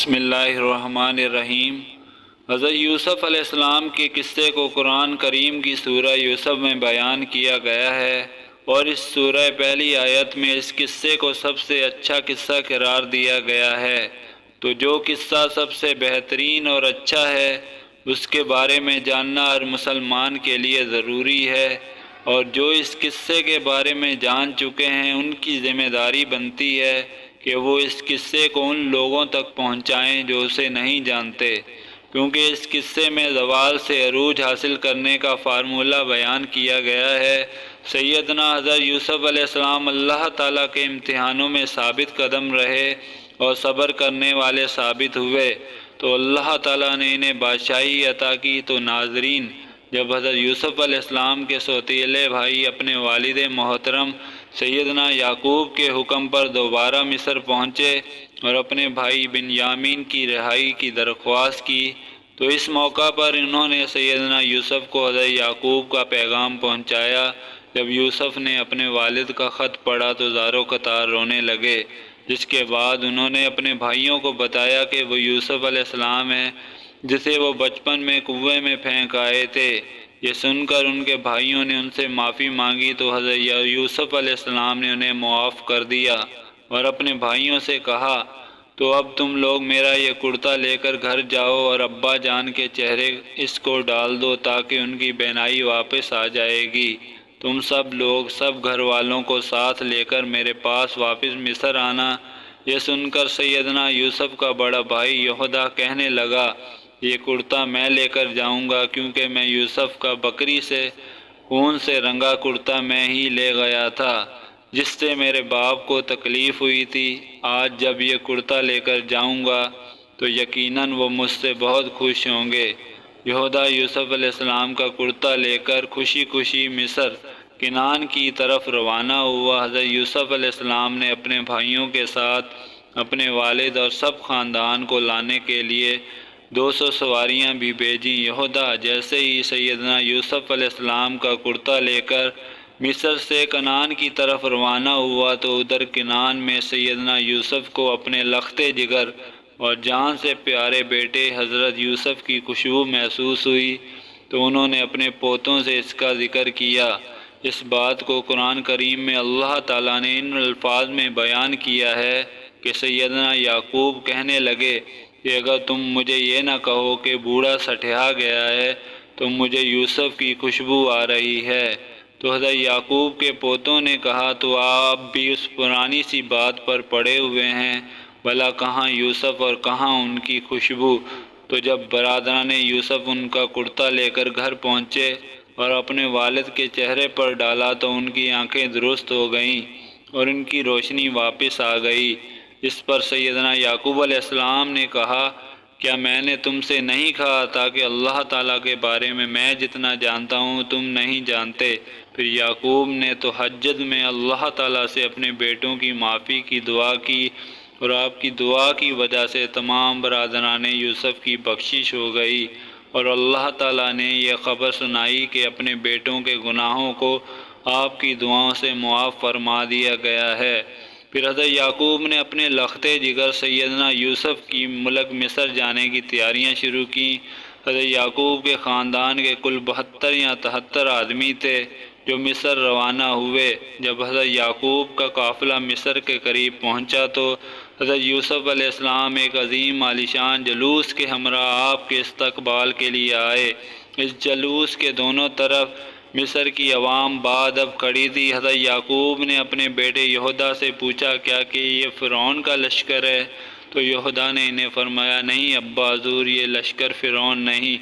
بسم اللہ الرحمن الرحیم۔ حضرت یوسف علیہ السلام کے قصے کو قرآن کریم کی سورہ یوسف میں بیان کیا گیا ہے، اور اس سورہ پہلی آیت میں اس قصے کو سب سے اچھا قصہ قرار دیا گیا ہے۔ تو جو قصہ سب سے بہترین اور اچھا ہے اس کے بارے میں جاننا ہر مسلمان کے لیے ضروری ہے، اور جو اس قصے کے بارے میں جان چکے ہیں ان کی ذمہ داری بنتی ہے کہ وہ اس قصے کو ان لوگوں تک پہنچائیں جو اسے نہیں جانتے، کیونکہ اس قصے میں زوال سے عروج حاصل کرنے کا فارمولہ بیان کیا گیا ہے۔ سیدنا حضرت یوسف علیہ السلام اللہ تعالیٰ کے امتحانوں میں ثابت قدم رہے اور صبر کرنے والے ثابت ہوئے، تو اللہ تعالیٰ نے انہیں بادشاہی عطا کی۔ تو ناظرین، جب حضرت یوسف علیہ السلام کے سوتیلے بھائی اپنے والد محترم سیدنا یعقوب کے حکم پر دوبارہ مصر پہنچے اور اپنے بھائی بنیامین کی رہائی کی درخواست کی، تو اس موقع پر انہوں نے سیدنا یوسف کو حضرت یعقوب کا پیغام پہنچایا۔ جب یوسف نے اپنے والد کا خط پڑھا تو زاروں قطار رونے لگے، جس کے بعد انہوں نے اپنے بھائیوں کو بتایا کہ وہ یوسف علیہ السلام ہیں جسے وہ بچپن میں کنویں میں پھینک آئے تھے۔ یہ سن کر ان کے بھائیوں نے ان سے معافی مانگی تو حضرت یوسف علیہ السلام نے انہیں معاف کر دیا اور اپنے بھائیوں سے کہا، تو اب تم لوگ میرا یہ کرتا لے کر گھر جاؤ اور ابا جان کے چہرے اس کو ڈال دو تاکہ ان کی بینائی واپس آ جائے گی۔ تم سب لوگ سب گھر والوں کو ساتھ لے کر میرے پاس واپس مصر آنا۔ یہ سن کر سیدنا یوسف کا بڑا بھائی یہودا کہنے لگا، یہ کرتا میں لے کر جاؤں گا، کیونکہ میں یوسف کا بکری سے خون سے رنگا کرتا میں ہی لے گیا تھا جس سے میرے باپ کو تکلیف ہوئی تھی۔ آج جب یہ کرتا لے کر جاؤں گا تو یقیناً وہ مجھ سے بہت خوش ہوں گے۔ یہودا یوسف علیہ السلام کا کرتا لے کر خوشی خوشی مصر کنعان کی طرف روانہ ہوا۔ حضرت یوسف علیہ السلام نے اپنے بھائیوں کے ساتھ اپنے والد اور سب خاندان کو لانے کے لیے 200 سواریاں بھی بھیجیں۔ یہودا جیسے ہی سیدنا یوسف علیہ السلام کا کرتا لے کر مصر سے کنعان کی طرف روانہ ہوا تو ادھر کنعان میں سیدنا یوسف کو اپنے لختے جگر اور جان سے پیارے بیٹے حضرت یوسف کی خوشبو محسوس ہوئی، تو انہوں نے اپنے پوتوں سے اس کا ذکر کیا۔ اس بات کو قرآن کریم میں اللہ تعالیٰ نے ان الفاظ میں بیان کیا ہے کہ سیدنا یعقوب کہنے لگے کہ اگر تم مجھے یہ نہ کہو کہ بوڑھا سٹھیا گیا ہے تو مجھے یوسف کی خوشبو آ رہی ہے۔ تو حضرت یعقوب کے پوتوں نے کہا، تو آپ بھی اس پرانی سی بات پر پڑے ہوئے ہیں، بھلا کہاں یوسف اور کہاں ان کی خوشبو؟ تو جب برادران یوسف ان کا کرتا لے کر گھر پہنچے اور اپنے والد کے چہرے پر ڈالا تو ان کی آنکھیں درست ہو گئیں اور ان کی روشنی واپس آ گئی۔ اس پر سیدنا یعقوب علیہ السلام نے کہا، کیا میں نے تم سے نہیں کہا تھا کہ اللہ تعالیٰ کے بارے میں جتنا جانتا ہوں تم نہیں جانتے؟ پھر یعقوب نے تہجد میں اللہ تعالیٰ سے اپنے بیٹوں کی معافی کی دعا کی، اور آپ کی دعا کی وجہ سے تمام برادران یوسف کی بخشش ہو گئی، اور اللہ تعالیٰ نے یہ خبر سنائی کہ اپنے بیٹوں کے گناہوں کو آپ کی دعاؤں سے معاف فرما دیا گیا ہے۔ پھر حضرت یعقوب نے اپنے لختے جگر سیدنا یوسف کی ملک مصر جانے کی تیاریاں شروع کیں۔ حضرت یعقوب کے خاندان کے کل 72 یا 73 آدمی تھے جو مصر روانہ ہوئے۔ جب حضرت یعقوب کا قافلہ مصر کے قریب پہنچا تو حضرت یوسف علیہ السلام ایک عظیم عالیشان جلوس کے ہمراہ آپ کے استقبال کے لیے آئے۔ اس جلوس کے دونوں طرف مصر کی عوام بادب کھڑی تھی۔ حضرت یعقوب نے اپنے بیٹے یہودا سے پوچھا، کیا کہ یہ فرعون کا لشکر ہے؟ تو یہودا نے انہیں فرمایا، نہیں ابا حضور، یہ لشکر فرعون نہیں،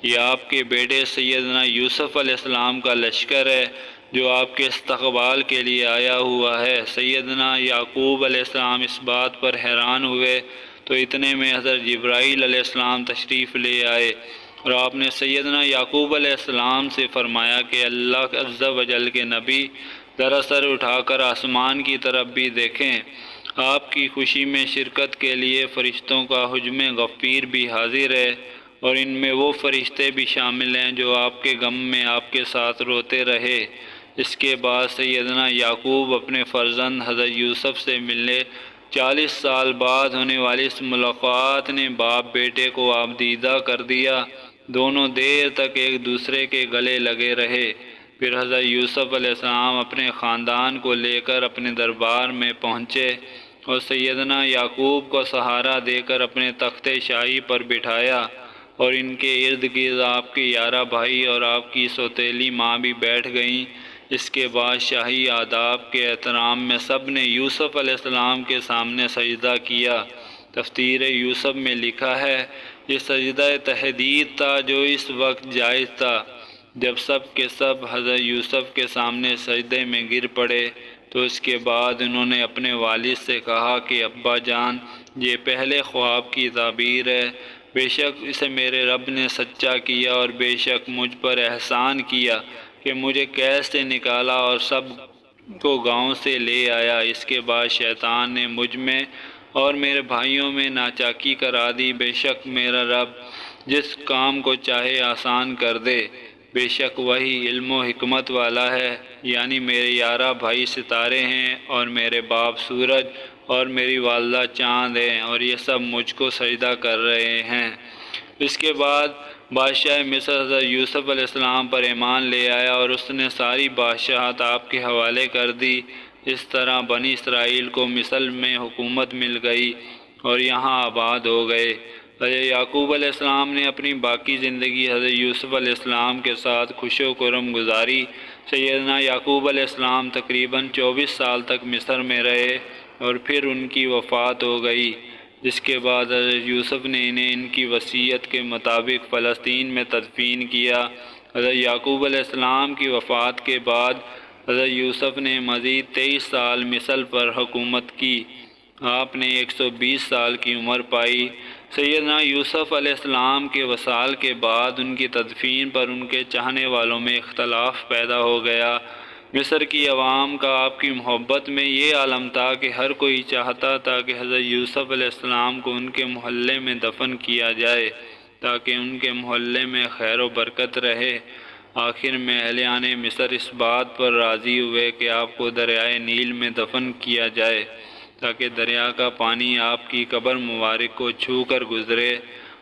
یہ آپ کے بیٹے سیدنا یوسف علیہ السلام کا لشکر ہے جو آپ کے استقبال کے لیے آیا ہوا ہے۔ سیدنا یعقوب علیہ السلام اس بات پر حیران ہوئے تو اتنے میں حضرت جبرائیل علیہ السلام تشریف لے آئے، اور آپ نے سیدنا یعقوب علیہ السلام سے فرمایا کہ اللہ عز و جل کے نبی ذرا سر اٹھا کر آسمان کی طرف بھی دیکھیں، آپ کی خوشی میں شرکت کے لیے فرشتوں کا حجم غفیر بھی حاضر ہے، اور ان میں وہ فرشتے بھی شامل ہیں جو آپ کے غم میں آپ کے ساتھ روتے رہے۔ اس کے بعد سیدنا یعقوب اپنے فرزند حضرت یوسف سے ملنے 40 سال بعد ہونے والی اس ملاقات نے باپ بیٹے کو آبدیدہ کر دیا۔ دونوں دیر تک ایک دوسرے کے گلے لگے رہے۔ پھر حضرت یوسف علیہ السلام اپنے خاندان کو لے کر اپنے دربار میں پہنچے اور سیدنا یعقوب کو سہارا دے کر اپنے تخت شاہی پر بٹھایا، اور ان کے ارد گرد آپ کے 11 بھائی اور آپ کی سوتیلی ماں بھی بیٹھ گئیں۔ اس کے بعد شاہی آداب کے احترام میں سب نے یوسف علیہ السلام کے سامنے سجدہ کیا۔ تفسیر یوسف میں لکھا ہے، یہ سجدہ تحدید تھا جو اس وقت جائز تھا جب سب کے سب حضرت یوسف کے سامنے سجدے میں گر پڑے۔ تو اس کے بعد انہوں نے اپنے والد سے کہا کہ ابا جان، یہ پہلے خواب کی تعبیر ہے، بے شک اسے میرے رب نے سچا کیا، اور بے شک مجھ پر احسان کیا کہ مجھے قید سے نکالا اور سب کو گاؤں سے لے آیا۔ اس کے بعد شیطان نے مجھ میں اور میرے بھائیوں میں ناچاکی کرا دی۔ بے شک میرا رب جس کام کو چاہے آسان کر دے، بے شک وہی علم و حکمت والا ہے۔ یعنی میرے 11 بھائی ستارے ہیں، اور میرے باپ سورج، اور میری والدہ چاند ہیں، اور یہ سب مجھ کو سجدہ کر رہے ہیں۔ اس کے بعد بادشاہ مصر حضرت یوسف علیہ السلام پر ایمان لے آیا، اور اس نے ساری بادشاہت آپ کے حوالے کر دی۔ اس طرح بنی اسرائیل کو مصر میں حکومت مل گئی اور یہاں آباد ہو گئے۔ حضرت یعقوب علیہ السلام نے اپنی باقی زندگی حضرت یوسف علیہ السلام کے ساتھ خوش و خرم گزاری۔ سیدنا یعقوب علیہ السلام تقریباً 24 سال تک مصر میں رہے، اور پھر ان کی وفات ہو گئی، جس کے بعد حضرت یوسف نے انہیں ان کی وصیت کے مطابق فلسطین میں تدفین کیا۔ حضرت یعقوب علیہ السلام کی وفات کے بعد حضرت یوسف نے مزید 23 سال مصر پر حکومت کی۔ آپ نے 120 سال کی عمر پائی۔ سیدنا یوسف علیہ السلام کے وصال کے بعد ان کی تدفین پر ان کے چاہنے والوں میں اختلاف پیدا ہو گیا۔ مصر کی عوام کا آپ کی محبت میں یہ عالم تھا کہ ہر کوئی چاہتا تھا کہ حضرت یوسف علیہ السلام کو ان کے محلے میں دفن کیا جائے تاکہ ان کے محلے میں خیر و برکت رہے۔ آخر میں اہلیان مصر اس بات پر راضی ہوئے کہ آپ کو دریائے نیل میں دفن کیا جائے تاکہ دریا کا پانی آپ کی قبر مبارک کو چھو کر گزرے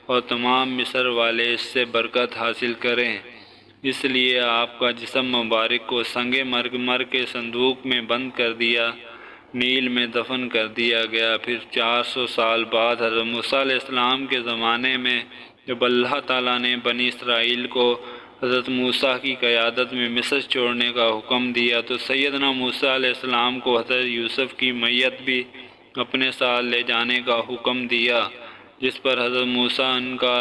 اور تمام مصر والے اس سے برکت حاصل کریں۔ اس لیے آپ کا جسم مبارک کو سنگ مرمر کے صندوق میں بند کر دیا، نیل میں دفن کر دیا گیا۔ پھر 400 سال بعد حضرت موسیٰ علیہ السلام کے زمانے میں جب اللہ تعالیٰ نے بنی اسرائیل کو حضرت موسیٰ کی قیادت میں مصر چھوڑنے کا حکم دیا، تو سیدنا موسیٰ علیہ السلام کو حضرت یوسف کی میت بھی اپنے ساتھ لے جانے کا حکم دیا، جس پر حضرت موسیٰ ان کا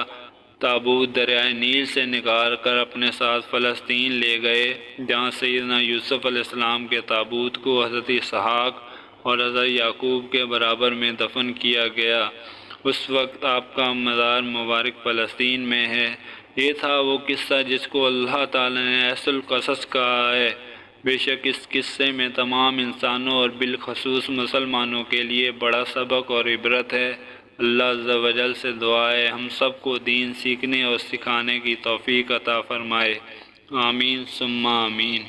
تابوت دریائے نیل سے نکال کر اپنے ساتھ فلسطین لے گئے، جہاں سیدنا یوسف علیہ السلام کے تابوت کو حضرت اسحاق اور حضرت یعقوب کے برابر میں دفن کیا گیا۔ اس وقت آپ کا مزار مبارک فلسطین میں ہے۔ یہ تھا وہ قصہ جس کو اللہ تعالیٰ نے احسن القصص کہا ہے۔ بے شک اس قصے میں تمام انسانوں اور بالخصوص مسلمانوں کے لیے بڑا سبق اور عبرت ہے۔ اللہ عز و جل سے دعا ہے ہم سب کو دین سیکھنے اور سکھانے کی توفیق عطا فرمائے۔ آمین ثم آمین۔